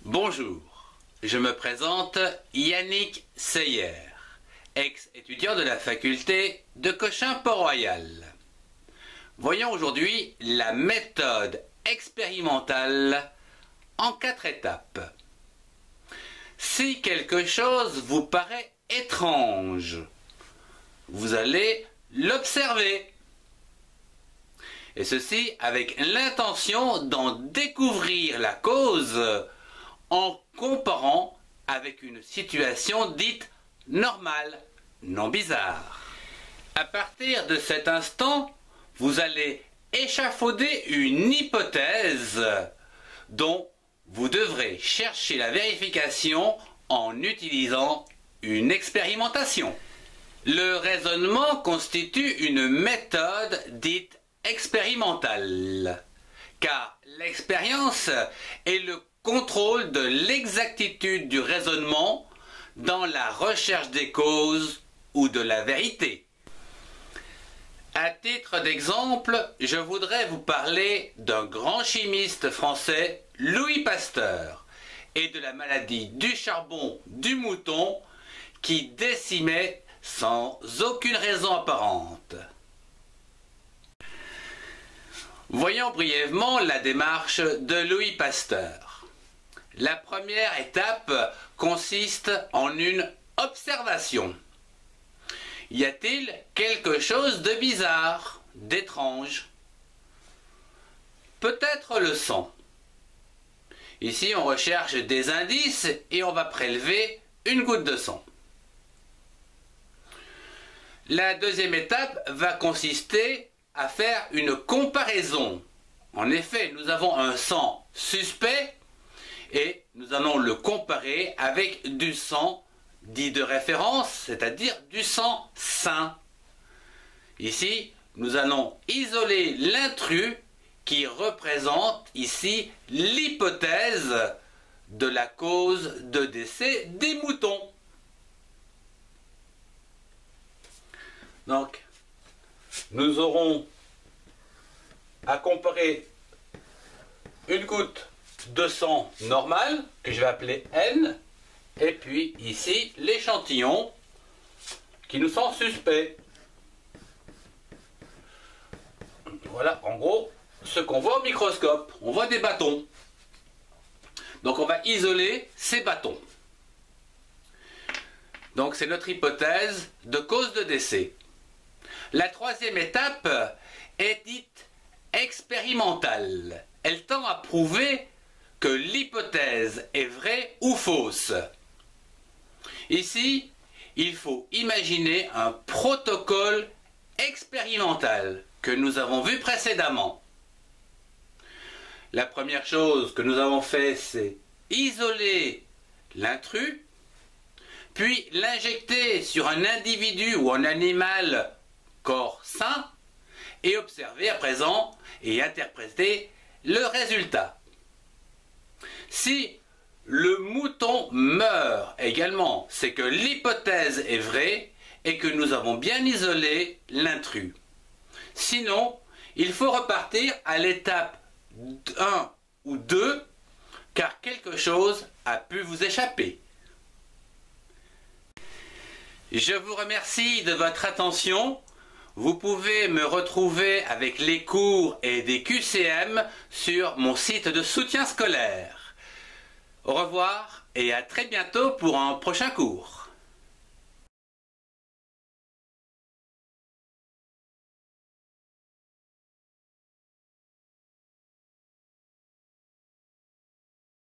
Bonjour, je me présente Yannick Seyer, ex-étudiant de la faculté de Cochin-Port-Royal. Voyons aujourd'hui la méthode expérimentale en 4 étapes. Si quelque chose vous paraît étrange, vous allez l'observer. Et ceci avec l'intention d'en découvrir la cause en comparant avec une situation dite normale, non bizarre. À partir de cet instant, vous allez échafauder une hypothèse dont vous devrez chercher la vérification en utilisant une expérimentation. Le raisonnement constitue une méthode dite expérimentale, car l'expérience est le contrôle de l'exactitude du raisonnement dans la recherche des causes ou de la vérité. À titre d'exemple, je voudrais vous parler d'un grand chimiste français, Louis Pasteur, et de la maladie du charbon du mouton qui décimait sans aucune raison apparente. Voyons brièvement la démarche de Louis Pasteur. La première étape consiste en une observation. Y a-t-il quelque chose de bizarre, d'étrange? Peut-être le sang. Ici, on recherche des indices et on va prélever une goutte de sang. La deuxième étape va consister à faire une comparaison. En effet, nous avons un sang suspect et nous allons le comparer avec du sang dit de référence, c'est-à-dire du sang sain. Ici, nous allons isoler l'intrus qui représente ici l'hypothèse de la cause de décès des moutons. Donc, nous aurons à comparer une goutte de sang normal, que je vais appeler N, et puis ici l'échantillon qui nous sont suspects. Voilà en gros ce qu'on voit au microscope. On voit des bâtons. Donc on va isoler ces bâtons. Donc c'est notre hypothèse de cause de décès. La troisième étape est dite expérimentale. Elle tend à prouver que l'hypothèse est vraie ou fausse. Ici, il faut imaginer un protocole expérimental que nous avons vu précédemment. La première chose que nous avons fait, c'est isoler l'intrus, puis l'injecter sur un individu ou un animal corps sain et observer à présent et interpréter le résultat. Si le mouton meurt également, c'est que l'hypothèse est vraie et que nous avons bien isolé l'intrus. Sinon, il faut repartir à l'étape 1 ou 2, car quelque chose a pu vous échapper. Je vous remercie de votre attention. Vous pouvez me retrouver avec les cours et des QCM sur mon site de soutien scolaire. Au revoir et à très bientôt pour un prochain cours.